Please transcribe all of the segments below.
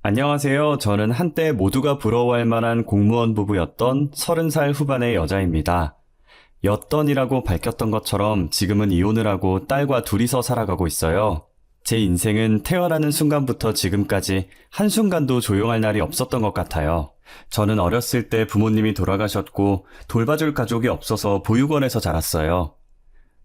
안녕하세요. 저는 한때 모두가 부러워할 만한 공무원 부부였던 30살 후반의 여자입니다. 였던이라고 밝혔던 것처럼 지금은 이혼을 하고 딸과 둘이서 살아가고 있어요. 제 인생은 태어나는 순간부터 지금까지 한순간도 조용할 날이 없었던 것 같아요. 저는 어렸을 때 부모님이 돌아가셨고 돌봐줄 가족이 없어서 보육원에서 자랐어요.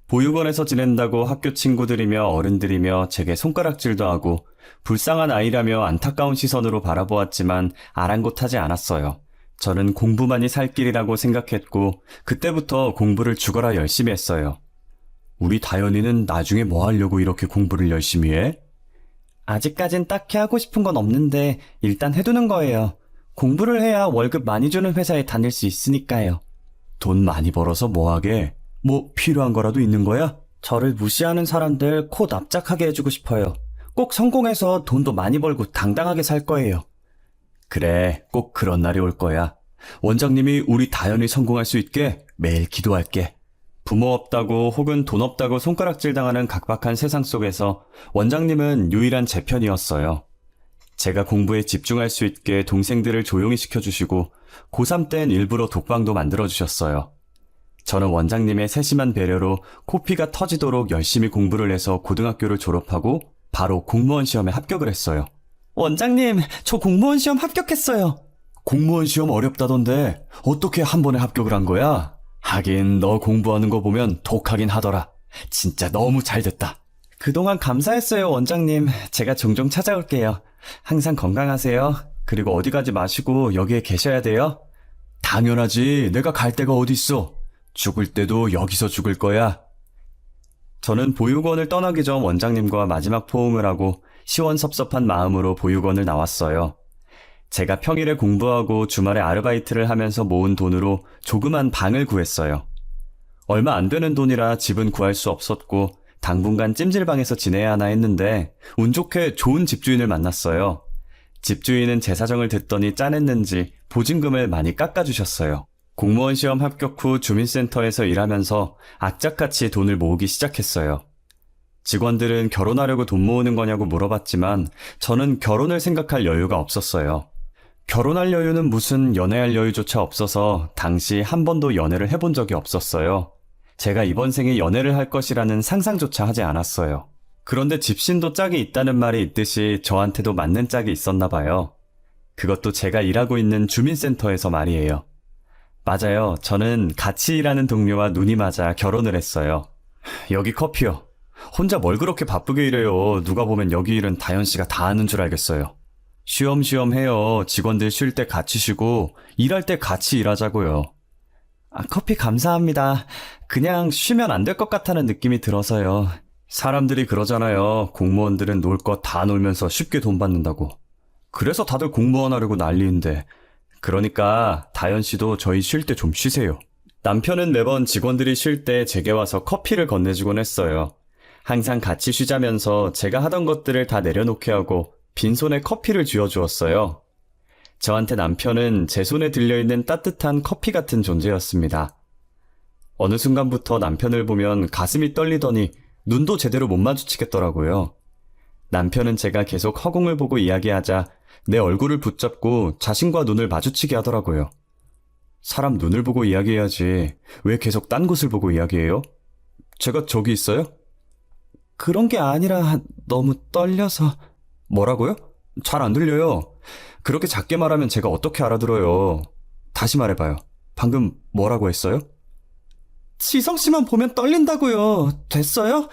보육원에서 지낸다고 학교 친구들이며 어른들이며 제게 손가락질도 하고 불쌍한 아이라며 안타까운 시선으로 바라보았지만 아랑곳하지 않았어요. 저는 공부만이 살 길이라고 생각했고 그때부터 공부를 죽어라 열심히 했어요. 우리 다현이는 나중에 뭐 하려고 이렇게 공부를 열심히 해? 아직까진 딱히 하고 싶은 건 없는데 일단 해두는 거예요. 공부를 해야 월급 많이 주는 회사에 다닐 수 있으니까요. 돈 많이 벌어서 뭐 하게? 뭐 필요한 거라도 있는 거야? 저를 무시하는 사람들 코 납작하게 해주고 싶어요. 꼭 성공해서 돈도 많이 벌고 당당하게 살 거예요. 그래, 꼭 그런 날이 올 거야. 원장님이 우리 다현이 성공할 수 있게 매일 기도할게. 부모 없다고 혹은 돈 없다고 손가락질 당하는 각박한 세상 속에서 원장님은 유일한 제 편이었어요. 제가 공부에 집중할 수 있게 동생들을 조용히 시켜주시고 고3 땐 일부러 독방도 만들어주셨어요. 저는 원장님의 세심한 배려로 코피가 터지도록 열심히 공부를 해서 고등학교를 졸업하고 바로 공무원 시험에 합격을 했어요. 원장님, 저 공무원 시험 합격했어요. 공무원 시험 어렵다던데 어떻게 한 번에 합격을 한 거야? 하긴 너 공부하는 거 보면 독하긴 하더라. 진짜 너무 잘 됐다. 그동안 감사했어요, 원장님. 제가 종종 찾아올게요. 항상 건강하세요. 그리고 어디 가지 마시고 여기에 계셔야 돼요. 당연하지. 내가 갈 데가 어디 있어. 죽을 때도 여기서 죽을 거야. 저는 보육원을 떠나기 전 원장님과 마지막 포옹을 하고 시원섭섭한 마음으로 보육원을 나왔어요. 제가 평일에 공부하고 주말에 아르바이트를 하면서 모은 돈으로 조그만 방을 구했어요. 얼마 안 되는 돈이라 집은 구할 수 없었고 당분간 찜질방에서 지내야 하나 했는데 운 좋게 좋은 집주인을 만났어요. 집주인은 제 사정을 듣더니 짠했는지 보증금을 많이 깎아주셨어요. 공무원 시험 합격 후 주민센터에서 일하면서 악착같이 돈을 모으기 시작했어요. 직원들은 결혼하려고 돈 모으는 거냐고 물어봤지만 저는 결혼을 생각할 여유가 없었어요. 결혼할 여유는 무슨 연애할 여유조차 없어서 당시 한 번도 연애를 해본 적이 없었어요. 제가 이번 생에 연애를 할 것이라는 상상조차 하지 않았어요. 그런데 집신도 짝이 있다는 말이 있듯이 저한테도 맞는 짝이 있었나 봐요. 그것도 제가 일하고 있는 주민센터에서 말이에요. 맞아요. 저는 같이 일하는 동료와 눈이 맞아 결혼을 했어요. 여기 커피요. 혼자 뭘 그렇게 바쁘게 일해요. 누가 보면 여기 일은 다현 씨가 다 하는 줄 알겠어요. 쉬엄쉬엄 해요. 직원들 쉴 때 같이 쉬고 일할 때 같이 일하자고요. 커피 감사합니다. 그냥 쉬면 안 될 것 같다는 느낌이 들어서요. 사람들이 그러잖아요. 공무원들은 놀 거 다 놀면서 쉽게 돈 받는다고. 그래서 다들 공무원 하려고 난리인데 그러니까 다현 씨도 저희 쉴 때 좀 쉬세요. 남편은 매번 직원들이 쉴 때 제게 와서 커피를 건네주곤 했어요. 항상 같이 쉬자면서 제가 하던 것들을 다 내려놓게 하고 빈손에 커피를 쥐어주었어요. 저한테 남편은 제 손에 들려있는 따뜻한 커피 같은 존재였습니다. 어느 순간부터 남편을 보면 가슴이 떨리더니 눈도 제대로 못 마주치겠더라고요. 남편은 제가 계속 허공을 보고 이야기하자 내 얼굴을 붙잡고 자신과 눈을 마주치게 하더라고요. 사람 눈을 보고 이야기해야지. 왜 계속 딴 곳을 보고 이야기해요? 제가 저기 있어요? 그런 게 아니라 너무 떨려서. 뭐라고요? 잘 안 들려요. 그렇게 작게 말하면 제가 어떻게 알아들어요. 다시 말해봐요. 방금 뭐라고 했어요? 지성 씨만 보면 떨린다고요. 됐어요?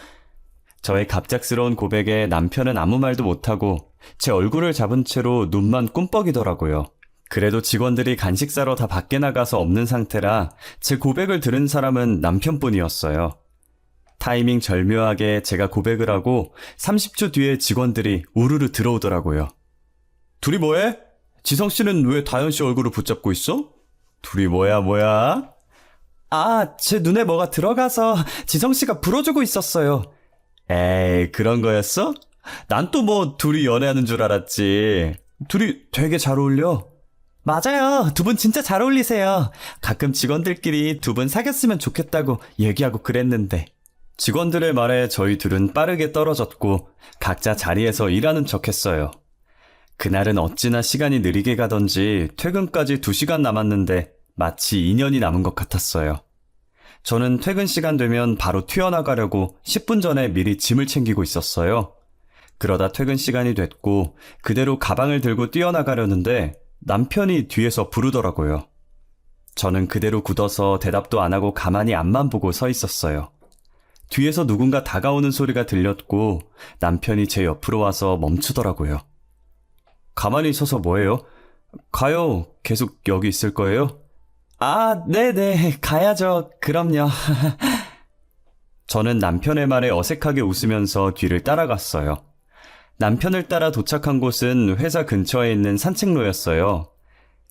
저의 갑작스러운 고백에 남편은 아무 말도 못하고 제 얼굴을 잡은 채로 눈만 꿈뻑이더라고요. 그래도 직원들이 간식 사러 다 밖에 나가서 없는 상태라 제 고백을 들은 사람은 남편뿐이었어요. 타이밍 절묘하게 제가 고백을 하고 30초 뒤에 직원들이 우르르 들어오더라고요. 둘이 뭐해? 지성씨는 왜 다현씨 얼굴을 붙잡고 있어? 둘이 뭐야? 제 눈에 뭐가 들어가서 지성씨가 불어주고 있었어요. 에이, 그런 거였어? 난 또 뭐 둘이 연애하는 줄 알았지. 둘이 되게 잘 어울려. 맞아요. 두 분 진짜 잘 어울리세요. 가끔 직원들끼리 두 분 사귀었으면 좋겠다고 얘기하고 그랬는데. 직원들의 말에 저희 둘은 빠르게 떨어졌고 각자 자리에서 일하는 척했어요. 그날은 어찌나 시간이 느리게 가던지 퇴근까지 2시간 남았는데 마치 2년이 남은 것 같았어요. 저는 퇴근 시간 되면 바로 튀어나가려고 10분 전에 미리 짐을 챙기고 있었어요. 그러다 퇴근 시간이 됐고 그대로 가방을 들고 뛰어나가려는데 남편이 뒤에서 부르더라고요. 저는 그대로 굳어서 대답도 안 하고 가만히 앞만 보고 서 있었어요. 뒤에서 누군가 다가오는 소리가 들렸고 남편이 제 옆으로 와서 멈추더라고요. 가만히 서서 뭐해요? 가요. 계속 여기 있을 거예요? 아, 네네. 가야죠. 그럼요. 저는 남편의 말에 어색하게 웃으면서 뒤를 따라갔어요. 남편을 따라 도착한 곳은 회사 근처에 있는 산책로였어요.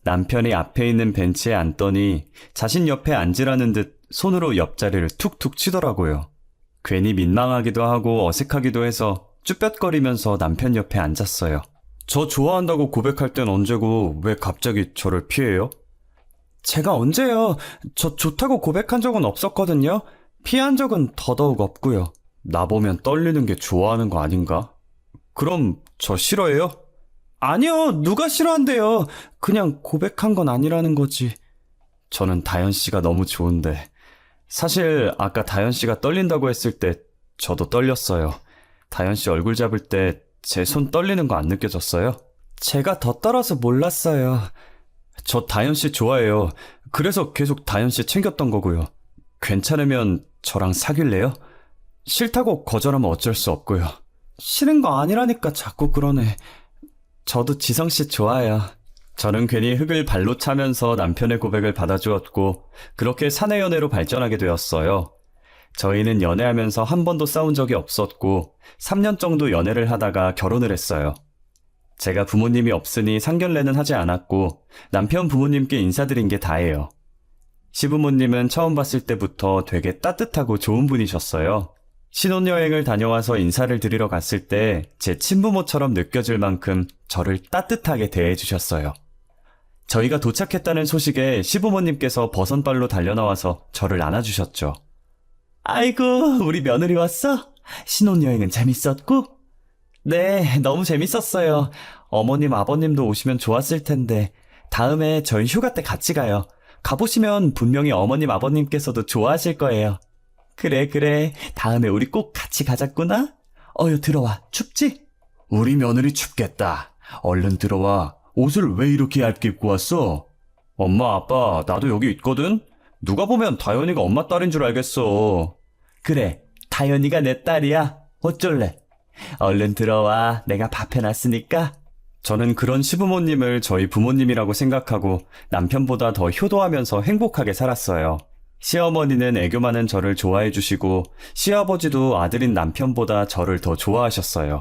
남편이 앞에 있는 벤치에 앉더니 자신 옆에 앉으라는 듯 손으로 옆자리를 툭툭 치더라고요. 괜히 민망하기도 하고 어색하기도 해서 쭈뼛거리면서 남편 옆에 앉았어요. 저 좋아한다고 고백할 땐 언제고 왜 갑자기 저를 피해요? 제가 언제요? 저 좋다고 고백한 적은 없었거든요. 피한 적은 더더욱 없고요. 나보면 떨리는 게 좋아하는 거 아닌가? 그럼 저 싫어해요? 아니요, 누가 싫어한대요. 그냥 고백한 건 아니라는 거지. 저는 다현 씨가 너무 좋은데. 사실 아까 다현 씨가 떨린다고 했을 때 저도 떨렸어요. 다현 씨 얼굴 잡을 때 제 손 떨리는 거 안 느껴졌어요? 제가 더 떨어서 몰랐어요. 저 다현 씨 좋아해요. 그래서 계속 다현 씨 챙겼던 거고요. 괜찮으면 저랑 사귈래요? 싫다고 거절하면 어쩔 수 없고요. 싫은 거 아니라니까 자꾸 그러네. 저도 지성 씨 좋아해요. 저는 괜히 흙을 발로 차면서 남편의 고백을 받아주었고 그렇게 사내 연애로 발전하게 되었어요. 저희는 연애하면서 한 번도 싸운 적이 없었고 3년 정도 연애를 하다가 결혼을 했어요. 제가 부모님이 없으니 상견례는 하지 않았고 남편 부모님께 인사드린 게 다예요. 시부모님은 처음 봤을 때부터 되게 따뜻하고 좋은 분이셨어요. 신혼여행을 다녀와서 인사를 드리러 갔을 때 제 친부모처럼 느껴질 만큼 저를 따뜻하게 대해주셨어요. 저희가 도착했다는 소식에 시부모님께서 버선발로 달려나와서 저를 안아주셨죠. 아이고, 우리 며느리 왔어? 신혼여행은 재밌었고? 네, 너무 재밌었어요. 어머님, 아버님도 오시면 좋았을 텐데 다음에 저희 휴가 때 같이 가요. 가보시면 분명히 어머님, 아버님께서도 좋아하실 거예요. 그래. 다음에 우리 꼭 같이 가자꾸나? 어여 들어와. 춥지? 우리 며느리 춥겠다. 얼른 들어와. 옷을 왜 이렇게 얇게 입고 왔어? 엄마, 아빠, 나도 여기 있거든? 누가 보면 다현이가 엄마 딸인 줄 알겠어. 그래, 다현이가 내 딸이야. 어쩔래? 얼른 들어와. 내가 밥 해놨으니까. 저는 그런 시부모님을 저희 부모님이라고 생각하고 남편보다 더 효도하면서 행복하게 살았어요. 시어머니는 애교 많은 저를 좋아해 주시고 시아버지도 아들인 남편보다 저를 더 좋아하셨어요.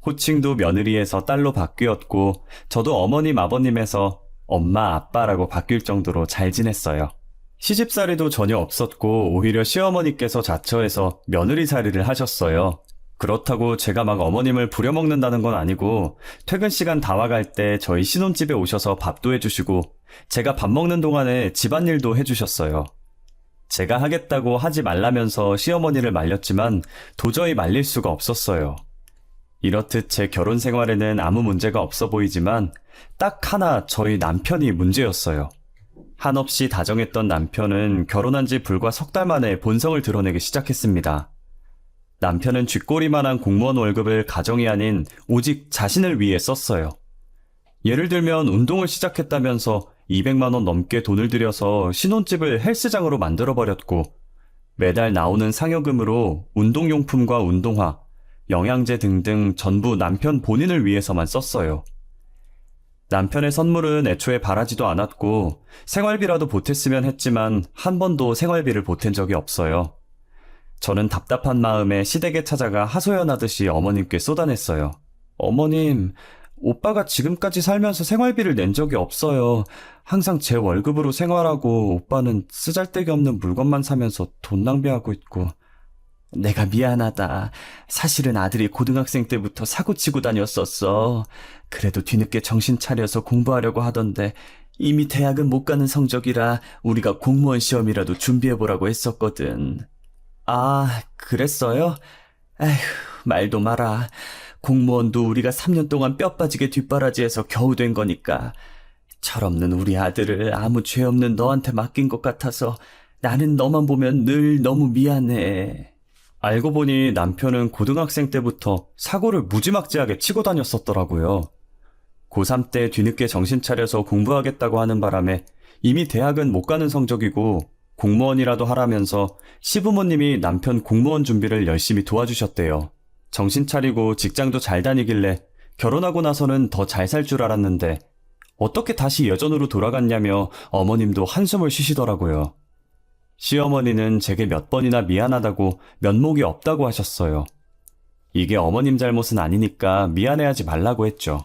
호칭도 며느리에서 딸로 바뀌었고 저도 어머님 아버님에서 엄마 아빠라고 바뀔 정도로 잘 지냈어요. 시집살이도 전혀 없었고 오히려 시어머니께서 자처해서 며느리살이를 하셨어요. 그렇다고 제가 막 어머님을 부려먹는다는 건 아니고 퇴근 시간 다 와갈 때 저희 신혼집에 오셔서 밥도 해주시고 제가 밥 먹는 동안에 집안일도 해주셨어요. 제가 하겠다고 하지 말라면서 시어머니를 말렸지만 도저히 말릴 수가 없었어요. 이렇듯 제 결혼 생활에는 아무 문제가 없어 보이지만 딱 하나 저희 남편이 문제였어요. 한없이 다정했던 남편은 결혼한 지 불과 3달 만에 본성을 드러내기 시작했습니다. 남편은 쥐꼬리만한 공무원 월급을 가정이 아닌 오직 자신을 위해 썼어요. 예를 들면 운동을 시작했다면서 200만 원 넘게 돈을 들여서 신혼집을 헬스장으로 만들어버렸고 매달 나오는 상여금으로 운동용품과 운동화, 영양제 등등 전부 남편 본인을 위해서만 썼어요. 남편의 선물은 애초에 바라지도 않았고 생활비라도 보탰으면 했지만 한 번도 생활비를 보탠 적이 없어요. 저는 답답한 마음에 시댁에 찾아가 하소연하듯이 어머님께 쏟아냈어요. 어머님, 오빠가 지금까지 살면서 생활비를 낸 적이 없어요. 항상 제 월급으로 생활하고 오빠는 쓰잘데기 없는 물건만 사면서 돈 낭비하고 있고. 내가 미안하다. 사실은 아들이 고등학생 때부터 사고치고 다녔었어. 그래도 뒤늦게 정신 차려서 공부하려고 하던데 이미 대학은 못 가는 성적이라 우리가 공무원 시험이라도 준비해보라고 했었거든. 아, 그랬어요? 에휴, 말도 마라. 공무원도 우리가 3년 동안 뼈 빠지게 뒷바라지해서 겨우 된 거니까. 철없는 우리 아들을 아무 죄 없는 너한테 맡긴 것 같아서 나는 너만 보면 늘 너무 미안해. 알고 보니 남편은 고등학생 때부터 사고를 무지막지하게 치고 다녔었더라고요. 고3 때 뒤늦게 정신 차려서 공부하겠다고 하는 바람에 이미 대학은 못 가는 성적이고 공무원이라도 하라면서 시부모님이 남편 공무원 준비를 열심히 도와주셨대요. 정신 차리고 직장도 잘 다니길래 결혼하고 나서는 더 잘 살 줄 알았는데 어떻게 다시 예전으로 돌아갔냐며 어머님도 한숨을 쉬시더라고요. 시어머니는 제게 몇 번이나 미안하다고 면목이 없다고 하셨어요. 이게 어머님 잘못은 아니니까 미안해하지 말라고 했죠.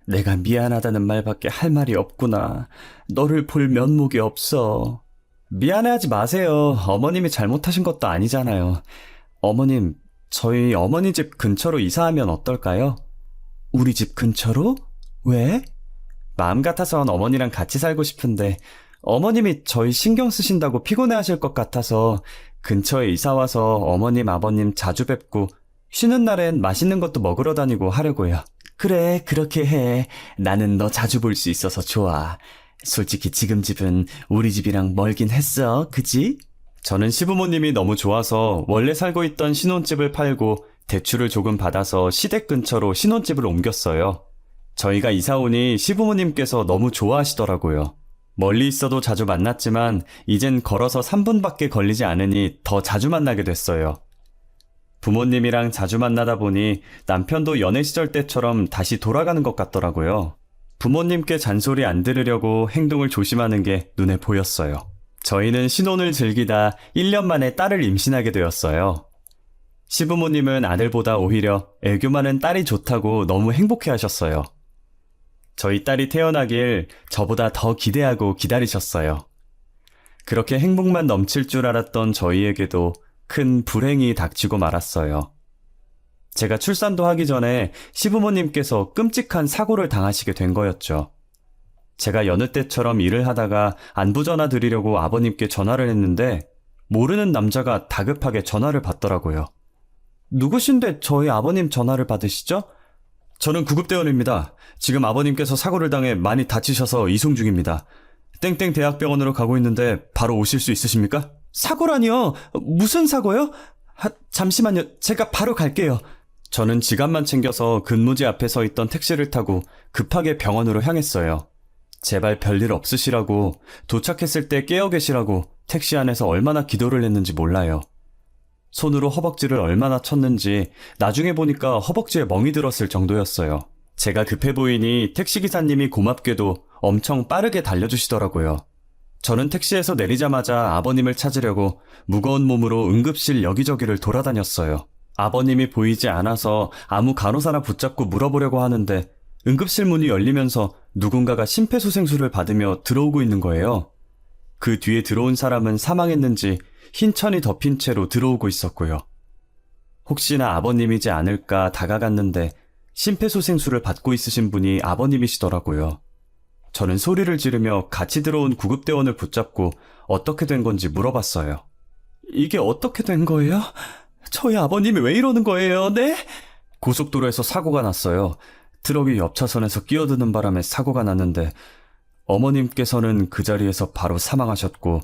내가 미안하다는 말밖에 할 말이 없구나. 너를 볼 면목이 없어. 미안해하지 마세요. 어머님이 잘못하신 것도 아니잖아요. 어머님, 저희 어머니 집 근처로 이사하면 어떨까요? 우리 집 근처로? 왜? 마음 같아선 어머니랑 같이 살고 싶은데 어머님이 저희 신경 쓰신다고 피곤해하실 것 같아서 근처에 이사와서 어머님, 아버님 자주 뵙고 쉬는 날엔 맛있는 것도 먹으러 다니고 하려고요. 그래, 그렇게 해. 나는 너 자주 볼 수 있어서 좋아. 솔직히 지금 집은 우리 집이랑 멀긴 했어, 그지? 저는 시부모님이 너무 좋아서 원래 살고 있던 신혼집을 팔고 대출을 조금 받아서 시댁 근처로 신혼집을 옮겼어요. 저희가 이사 오니 시부모님께서 너무 좋아하시더라고요. 멀리 있어도 자주 만났지만 이젠 걸어서 3분밖에 걸리지 않으니 더 자주 만나게 됐어요. 부모님이랑 자주 만나다 보니 남편도 연애 시절 때처럼 다시 돌아가는 것 같더라고요. 부모님께 잔소리 안 들으려고 행동을 조심하는 게 눈에 보였어요. 저희는 신혼을 즐기다 1년 만에 딸을 임신하게 되었어요. 시부모님은 아들보다 오히려 애교 많은 딸이 좋다고 너무 행복해 하셨어요. 저희 딸이 태어나길 저보다 더 기대하고 기다리셨어요. 그렇게 행복만 넘칠 줄 알았던 저희에게도 큰 불행이 닥치고 말았어요. 제가 출산도 하기 전에 시부모님께서 끔찍한 사고를 당하시게 된 거였죠. 제가 여느 때처럼 일을 하다가 안부 전화 드리려고 아버님께 전화를 했는데 모르는 남자가 다급하게 전화를 받더라고요. 누구신데 저희 아버님 전화를 받으시죠? 저는 구급대원입니다. 지금 아버님께서 사고를 당해 많이 다치셔서 이송 중입니다. 땡땡 대학병원으로 가고 있는데 바로 오실 수 있으십니까? 사고라니요? 무슨 사고요? 잠시만요. 제가 바로 갈게요. 저는 지갑만 챙겨서 근무지 앞에 서 있던 택시를 타고 급하게 병원으로 향했어요. 제발 별일 없으시라고, 도착했을 때 깨어 계시라고 택시 안에서 얼마나 기도를 했는지 몰라요. 손으로 허벅지를 얼마나 쳤는지 나중에 보니까 허벅지에 멍이 들었을 정도였어요. 제가 급해 보이니 택시기사님이 고맙게도 엄청 빠르게 달려주시더라고요. 저는 택시에서 내리자마자 아버님을 찾으려고 무거운 몸으로 응급실 여기저기를 돌아다녔어요. 아버님이 보이지 않아서 아무 간호사나 붙잡고 물어보려고 하는데 응급실 문이 열리면서 누군가가 심폐소생술을 받으며 들어오고 있는 거예요. 그 뒤에 들어온 사람은 사망했는지 흰 천이 덮인 채로 들어오고 있었고요. 혹시나 아버님이지 않을까 다가갔는데 심폐소생술을 받고 있으신 분이 아버님이시더라고요. 저는 소리를 지르며 같이 들어온 구급대원을 붙잡고 어떻게 된 건지 물어봤어요. 이게 어떻게 된 거예요? 저희 아버님이 왜 이러는 거예요, 네? 고속도로에서 사고가 났어요. 트럭이 옆 차선에서 끼어드는 바람에 사고가 났는데 어머님께서는 그 자리에서 바로 사망하셨고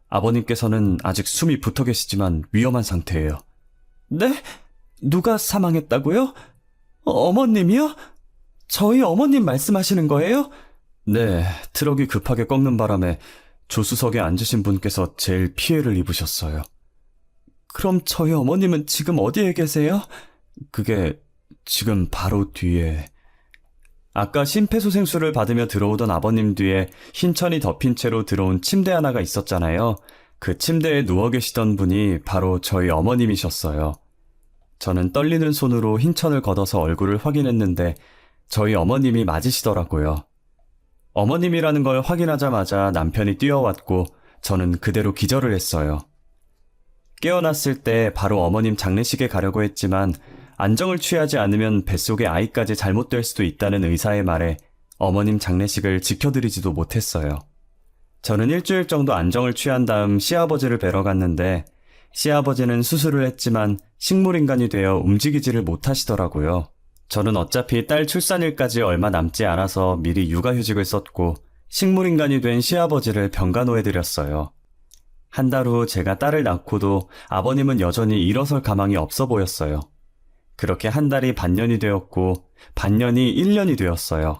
아버님께서는 아직 숨이 붙어 계시지만 위험한 상태예요. 네? 누가 사망했다고요? 어머님이요? 저희 어머님 말씀하시는 거예요? 네, 트럭이 급하게 꺾는 바람에 조수석에 앉으신 분께서 제일 피해를 입으셨어요. 그럼 저희 어머님은 지금 어디에 계세요? 그게 지금 바로 뒤에... 아까 심폐소생술을 받으며 들어오던 아버님 뒤에 흰 천이 덮인 채로 들어온 침대 하나가 있었잖아요. 그 침대에 누워 계시던 분이 바로 저희 어머님이셨어요. 저는 떨리는 손으로 흰 천을 걷어서 얼굴을 확인했는데 저희 어머님이 맞으시더라고요. 어머님이라는 걸 확인하자마자 남편이 뛰어왔고 저는 그대로 기절을 했어요. 깨어났을 때 바로 어머님 장례식에 가려고 했지만 안정을 취하지 않으면 뱃속의 아이까지 잘못될 수도 있다는 의사의 말에 어머님 장례식을 지켜드리지도 못했어요. 저는 일주일 정도 안정을 취한 다음 시아버지를 뵈러 갔는데 시아버지는 수술을 했지만 식물인간이 되어 움직이지를 못하시더라고요. 저는 어차피 딸 출산일까지 얼마 남지 않아서 미리 육아휴직을 썼고 식물인간이 된 시아버지를 병간호해드렸어요. 한 달 후 제가 딸을 낳고도 아버님은 여전히 일어설 가망이 없어 보였어요. 그렇게 한 달이 반년이 되었고 반년이 1년이 되었어요.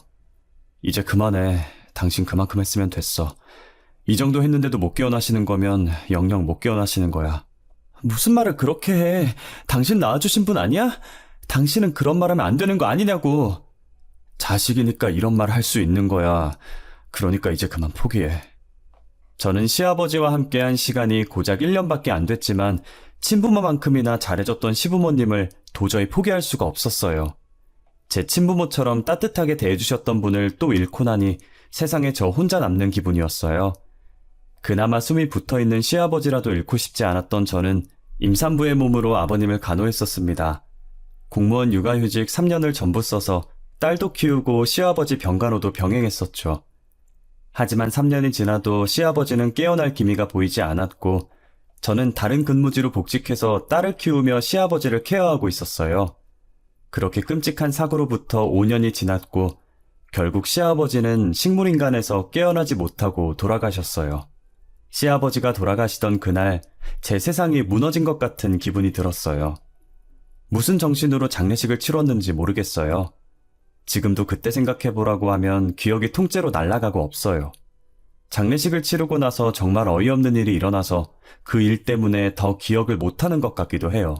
이제 그만해. 당신 그만큼 했으면 됐어. 이 정도 했는데도 못 깨어나시는 거면 영영 못 깨어나시는 거야. 무슨 말을 그렇게 해. 당신 낳아주신 분 아니야? 당신은 그런 말 하면 안 되는 거 아니냐고. 자식이니까 이런 말 할 수 있는 거야. 그러니까 이제 그만 포기해. 저는 시아버지와 함께한 시간이 고작 1년밖에 안 됐지만 친부모만큼이나 잘해줬던 시부모님을 도저히 포기할 수가 없었어요. 제 친부모처럼 따뜻하게 대해주셨던 분을 또 잃고 나니 세상에 저 혼자 남는 기분이었어요. 그나마 숨이 붙어있는 시아버지라도 잃고 싶지 않았던 저는 임산부의 몸으로 아버님을 간호했었습니다. 공무원 육아휴직 3년을 전부 써서 딸도 키우고 시아버지 병간호도 병행했었죠. 하지만 3년이 지나도 시아버지는 깨어날 기미가 보이지 않았고 저는 다른 근무지로 복직해서 딸을 키우며 시아버지를 케어하고 있었어요. 그렇게 끔찍한 사고로부터 5년이 지났고 결국 시아버지는 식물인간에서 깨어나지 못하고 돌아가셨어요. 시아버지가 돌아가시던 그날 제 세상이 무너진 것 같은 기분이 들었어요. 무슨 정신으로 장례식을 치렀는지 모르겠어요. 지금도 그때 생각해보라고 하면 기억이 통째로 날아가고 없어요. 장례식을 치르고 나서 정말 어이없는 일이 일어나서 그 일 때문에 더 기억을 못하는 것 같기도 해요.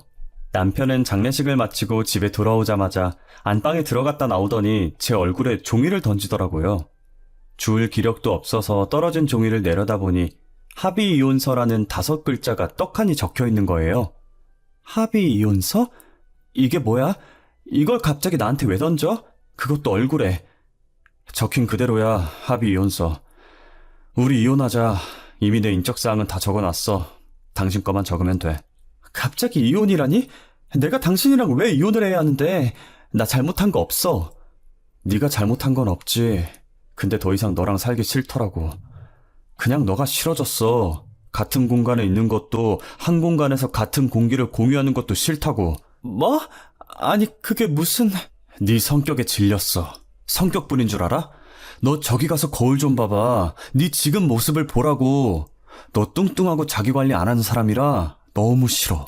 남편은 장례식을 마치고 집에 돌아오자마자 안방에 들어갔다 나오더니 제 얼굴에 종이를 던지더라고요. 주울 기력도 없어서 떨어진 종이를 내려다보니 합의이혼서라는 5글자가 떡하니 적혀있는 거예요. 합의이혼서? 이게 뭐야? 이걸 갑자기 나한테 왜 던져? 그것도 얼굴에. 적힌 그대로야, 합의이혼서. 우리 이혼하자. 이미 내 인적사항은 다 적어놨어. 당신 거만 적으면 돼. 갑자기 이혼이라니? 내가 당신이랑 왜 이혼을 해야 하는데? 나 잘못한 거 없어. 네가 잘못한 건 없지. 근데 더 이상 너랑 살기 싫더라고. 그냥 너가 싫어졌어. 같은 공간에 있는 것도 한 공간에서 같은 공기를 공유하는 것도 싫다고. 뭐? 아니 그게 무슨... 네 성격에 질렸어. 성격뿐인 줄 알아? 너 저기 가서 거울 좀 봐봐. 네 지금 모습을 보라고. 너 뚱뚱하고 자기관리 안 하는 사람이라 너무 싫어.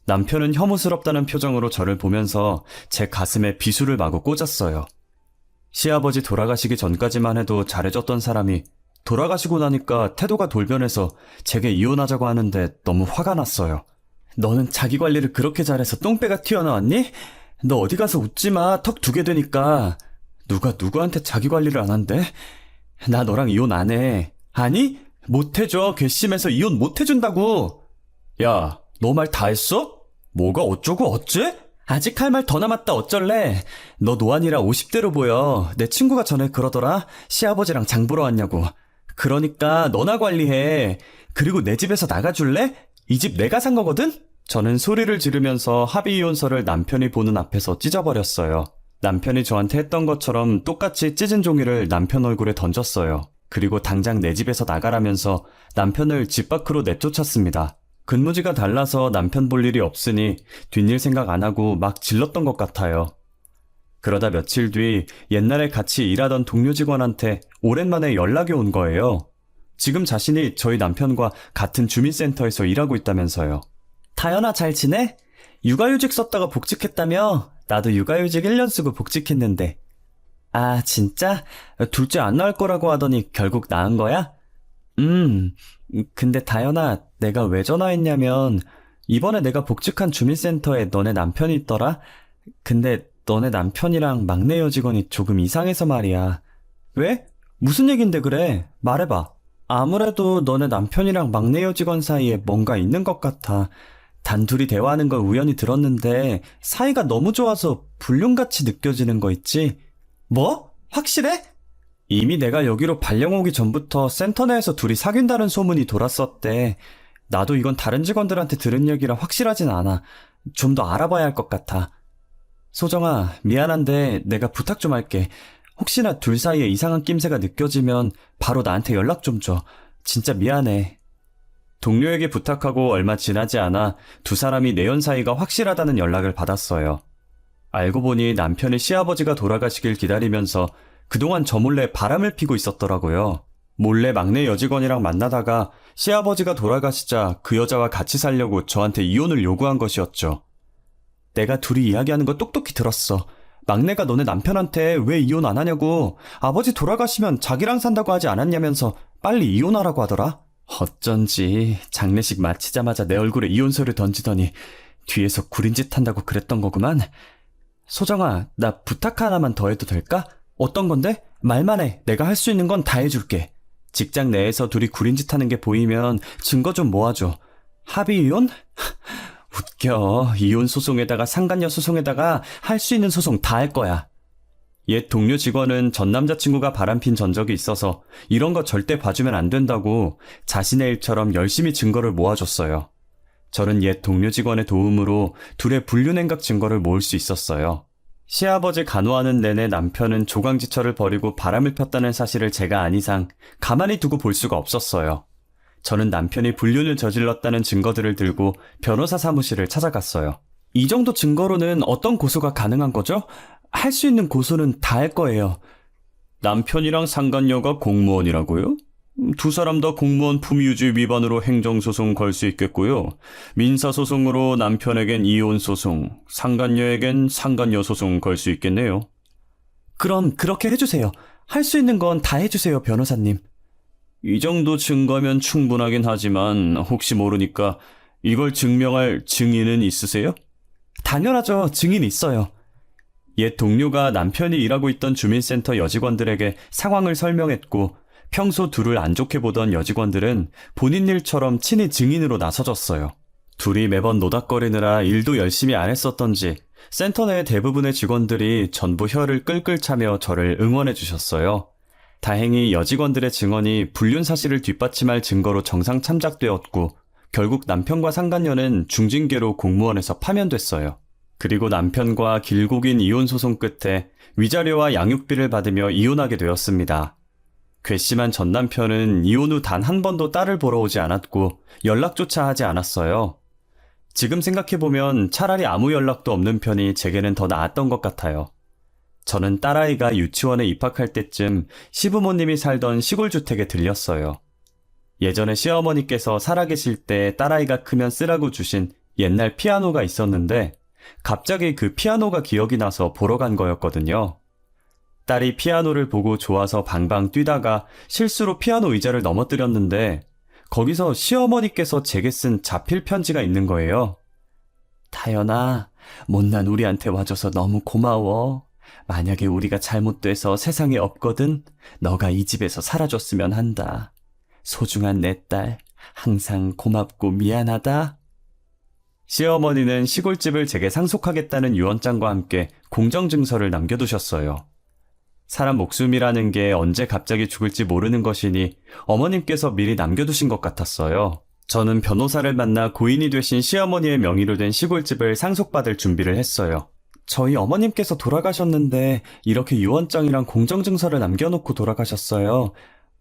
남편은 혐오스럽다는 표정으로 저를 보면서 제 가슴에 비수를 마구 꽂았어요. 시아버지 돌아가시기 전까지만 해도 잘해줬던 사람이 돌아가시고 나니까 태도가 돌변해서 제게 이혼하자고 하는데 너무 화가 났어요. 너는 자기 관리를 그렇게 잘해서 똥배가 튀어나왔니? 너 어디 가서 웃지 마. 턱 두게 되니까. 누가 누구한테 자기 관리를 안 한대? 나 너랑 이혼 안 해. 아니? 못 해줘. 괘씸해서 이혼 못 해준다고. 야, 너 말 다 했어? 뭐가 어쩌고 어째? 아직 할 말 더 남았다 어쩔래? 너 노안이라 50대로 보여. 내 친구가 전에 그러더라. 시아버지랑 장 보러 왔냐고. 그러니까 너나 관리해. 그리고 내 집에서 나가줄래? 이 집 내가 산 거거든? 저는 소리를 지르면서 합의이혼서를 남편이 보는 앞에서 찢어버렸어요. 남편이 저한테 했던 것처럼 똑같이 찢은 종이를 남편 얼굴에 던졌어요. 그리고 당장 내 집에서 나가라면서 남편을 집 밖으로 내쫓았습니다. 근무지가 달라서 남편 볼 일이 없으니 뒷일 생각 안 하고 막 질렀던 것 같아요. 그러다 며칠 뒤 옛날에 같이 일하던 동료 직원한테 오랜만에 연락이 온 거예요. 지금 자신이 저희 남편과 같은 주민센터에서 일하고 있다면서요. 다현아 잘 지내? 육아휴직 썼다가 복직했다며? 나도 육아휴직 1년 쓰고 복직했는데. 아 진짜? 둘째 안 낳을 거라고 하더니 결국 낳은 거야? 근데 다현아 내가 왜 전화했냐면 이번에 내가 복직한 주민센터에 너네 남편이 있더라? 근데 너네 남편이랑 막내 여직원이 조금 이상해서 말이야. 왜? 무슨 얘긴데 그래? 말해봐. 아무래도 너네 남편이랑 막내 여직원 사이에 뭔가 있는 것 같아. 단둘이 대화하는 걸 우연히 들었는데 사이가 너무 좋아서 불륜같이 느껴지는 거 있지? 뭐? 확실해? 이미 내가 여기로 발령 오기 전부터 센터 내에서 둘이 사귄다는 소문이 돌았었대. 나도 이건 다른 직원들한테 들은 얘기라 확실하진 않아. 좀 더 알아봐야 할 것 같아. 소정아, 미안한데 내가 부탁 좀 할게. 혹시나 둘 사이에 이상한 낌새가 느껴지면 바로 나한테 연락 좀 줘. 진짜 미안해. 동료에게 부탁하고 얼마 지나지 않아 두 사람이 내연 사이가 확실하다는 연락을 받았어요. 알고 보니 남편이 시아버지가 돌아가시길 기다리면서 그동안 저 몰래 바람을 피고 있었더라고요. 몰래 막내 여직원이랑 만나다가 시아버지가 돌아가시자 그 여자와 같이 살려고 저한테 이혼을 요구한 것이었죠. 내가 둘이 이야기하는 거 똑똑히 들었어. 막내가 너네 남편한테 왜 이혼 안 하냐고, 아버지 돌아가시면 자기랑 산다고 하지 않았냐면서 빨리 이혼하라고 하더라. 어쩐지 장례식 마치자마자 내 얼굴에 이혼서를 던지더니 뒤에서 구린 짓 한다고 그랬던 거구만. 소정아, 나 부탁 하나만 더 해도 될까? 어떤 건데? 말만 해. 내가 할 수 있는 건 다 해줄게. 직장 내에서 둘이 구린 짓 하는 게 보이면 증거 좀 모아줘. 합의 이혼? 웃겨. 이혼 소송에다가 상간녀 소송에다가 할 수 있는 소송 다 할 거야. 옛 동료 직원은 전 남자친구가 바람핀 전적이 있어서 이런 거 절대 봐주면 안 된다고 자신의 일처럼 열심히 증거를 모아줬어요. 저는 옛 동료 직원의 도움으로 둘의 불륜행각 증거를 모을 수 있었어요. 시아버지 간호하는 내내 남편은 조강지처를 버리고 바람을 폈다는 사실을 제가 안 이상 가만히 두고 볼 수가 없었어요. 저는 남편이 불륜을 저질렀다는 증거들을 들고 변호사 사무실을 찾아갔어요. 이 정도 증거로는 어떤 고소가 가능한 거죠? 할 수 있는 고소는 다 할 거예요. 남편이랑 상간녀가 공무원이라고요? 두 사람 다 공무원 품위유지 위반으로 행정소송 걸 수 있겠고요. 민사소송으로 남편에겐 이혼소송, 상간녀에겐 상간녀 소송 걸 수 있겠네요. 그럼 그렇게 해주세요. 할 수 있는 건 다 해주세요, 변호사님. 이 정도 증거면 충분하긴 하지만 혹시 모르니까 이걸 증명할 증인은 있으세요? 당연하죠. 증인 있어요. 옛 동료가 남편이 일하고 있던 주민센터 여직원들에게 상황을 설명했고 평소 둘을 안 좋게 보던 여직원들은 본인 일처럼 친히 증인으로 나서줬어요. 둘이 매번 노닥거리느라 일도 열심히 안 했었던지 센터 내 대부분의 직원들이 전부 혀를 끌끌 차며 저를 응원해 주셨어요. 다행히 여직원들의 증언이 불륜 사실을 뒷받침할 증거로 정상 참작되었고 결국 남편과 상간녀는 중징계로 공무원에서 파면됐어요. 그리고 남편과 길고 긴 이혼 소송 끝에 위자료와 양육비를 받으며 이혼하게 되었습니다. 괘씸한 전 남편은 이혼 후 단 한 번도 딸을 보러 오지 않았고 연락조차 하지 않았어요. 지금 생각해보면 차라리 아무 연락도 없는 편이 제게는 더 나았던 것 같아요. 저는 딸아이가 유치원에 입학할 때쯤 시부모님이 살던 시골주택에 들렸어요. 예전에 시어머니께서 살아계실 때 딸아이가 크면 쓰라고 주신 옛날 피아노가 있었는데 갑자기 그 피아노가 기억이 나서 보러 간 거였거든요. 딸이 피아노를 보고 좋아서 방방 뛰다가 실수로 피아노 의자를 넘어뜨렸는데 거기서 시어머니께서 제게 쓴 자필 편지가 있는 거예요. 다연아, 못난 우리한테 와줘서 너무 고마워. 만약에 우리가 잘못돼서 세상에 없거든 너가 이 집에서 살아줬으면 한다. 소중한 내 딸, 항상 고맙고 미안하다. 시어머니는 시골집을 제게 상속하겠다는 유언장과 함께 공정증서를 남겨두셨어요. 사람 목숨이라는 게 언제 갑자기 죽을지 모르는 것이니 어머님께서 미리 남겨두신 것 같았어요. 저는 변호사를 만나 고인이 되신 시어머니의 명의로 된 시골집을 상속받을 준비를 했어요. 저희 어머님께서 돌아가셨는데 이렇게 유언장이랑 공정증서를 남겨놓고 돌아가셨어요.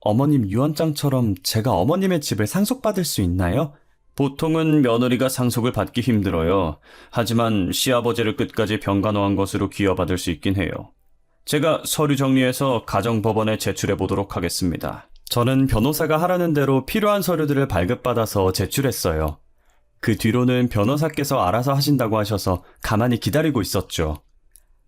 어머님 유언장처럼 제가 어머님의 집을 상속받을 수 있나요? 보통은 며느리가 상속을 받기 힘들어요. 하지만 시아버지를 끝까지 병간호한 것으로 기여받을 수 있긴 해요. 제가 서류 정리해서 가정법원에 제출해 보도록 하겠습니다. 저는 변호사가 하라는 대로 필요한 서류들을 발급받아서 제출했어요. 그 뒤로는 변호사께서 알아서 하신다고 하셔서 가만히 기다리고 있었죠.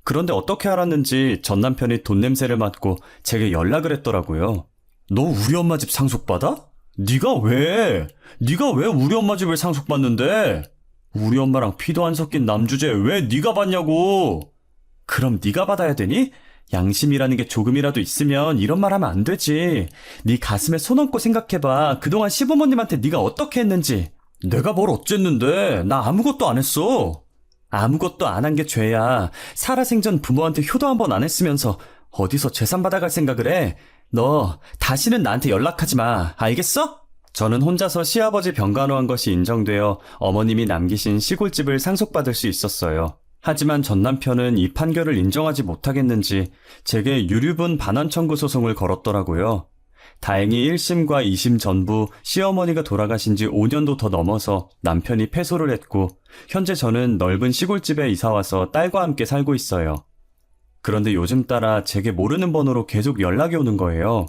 그런데 어떻게 알았는지 전 남편이 돈 냄새를 맡고 제게 연락을 했더라고요. 너 우리 엄마 집 상속받아? 네가 왜 우리 엄마 집을 상속받는데? 우리 엄마랑 피도 안 섞인 남주제 왜 네가 받냐고. 그럼 네가 받아야 되니? 양심이라는 게 조금이라도 있으면 이런 말 하면 안 되지. 네 가슴에 손 얹고 생각해봐. 그동안 시부모님한테 네가 어떻게 했는지. 내가 뭘 어쨌는데. 나 아무것도 안 했어. 아무것도 안 한 게 죄야. 살아생전 부모한테 효도 한 번 안 했으면서 어디서 재산 받아갈 생각을 해. 너 다시는 나한테 연락하지 마. 알겠어? 저는 혼자서 시아버지 병간호한 것이 인정되어 어머님이 남기신 시골집을 상속받을 수 있었어요. 하지만 전 남편은 이 판결을 인정하지 못하겠는지 제게 유류분 반환 청구 소송을 걸었더라고요. 다행히 1심과 2심 전부 시어머니가 돌아가신 지 5년도 더 넘어서 남편이 패소를 했고 현재 저는 넓은 시골집에 이사와서 딸과 함께 살고 있어요. 그런데 요즘 따라 제게 모르는 번호로 계속 연락이 오는 거예요.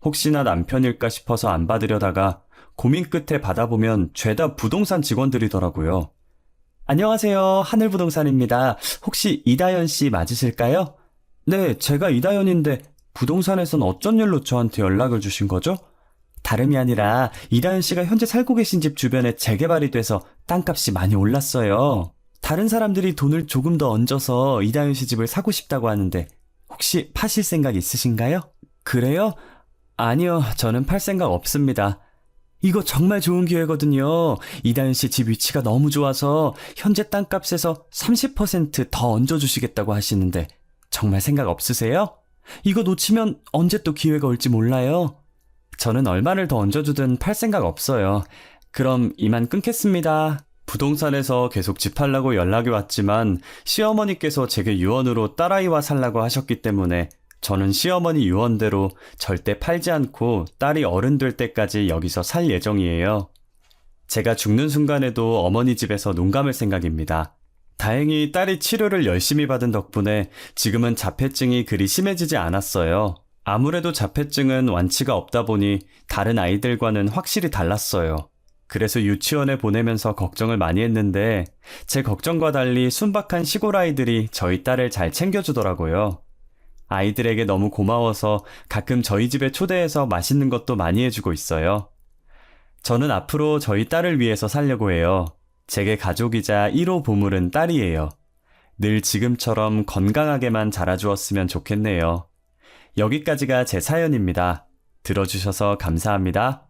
혹시나 남편일까 싶어서 안 받으려다가 고민 끝에 받아보면 죄다 부동산 직원들이더라고요. 안녕하세요. 하늘부동산입니다. 혹시 이다연 씨 맞으실까요? 네, 제가 이다연인데 부동산에선 어쩐 일로 저한테 연락을 주신 거죠? 다름이 아니라 이다연 씨가 현재 살고 계신 집 주변에 재개발이 돼서 땅값이 많이 올랐어요. 다른 사람들이 돈을 조금 더 얹어서 이다연 씨 집을 사고 싶다고 하는데 혹시 파실 생각 있으신가요? 그래요? 아니요, 저는 팔 생각 없습니다. 이거 정말 좋은 기회거든요. 이다연 씨 집 위치가 너무 좋아서 현재 땅값에서 30%더 얹어주시겠다고 하시는데 정말 생각 없으세요? 이거 놓치면 언제 또 기회가 올지 몰라요. 저는 얼마를 더 얹어주든 팔 생각 없어요. 그럼 이만 끊겠습니다. 부동산에서 계속 집 팔라고 연락이 왔지만 시어머니께서 제게 유언으로 딸아이와 살라고 하셨기 때문에 저는 시어머니 유언대로 절대 팔지 않고 딸이 어른 될 때까지 여기서 살 예정이에요. 제가 죽는 순간에도 어머니 집에서 눈 감을 생각입니다. 다행히 딸이 치료를 열심히 받은 덕분에 지금은 자폐증이 그리 심해지지 않았어요. 아무래도 자폐증은 완치가 없다 보니 다른 아이들과는 확실히 달랐어요. 그래서 유치원에 보내면서 걱정을 많이 했는데 제 걱정과 달리 순박한 시골 아이들이 저희 딸을 잘 챙겨주더라고요. 아이들에게 너무 고마워서 가끔 저희 집에 초대해서 맛있는 것도 많이 해주고 있어요. 저는 앞으로 저희 딸을 위해서 살려고 해요. 제게 가족이자 1호 보물은 딸이에요. 늘 지금처럼 건강하게만 자라주었으면 좋겠네요. 여기까지가 제 사연입니다. 들어주셔서 감사합니다.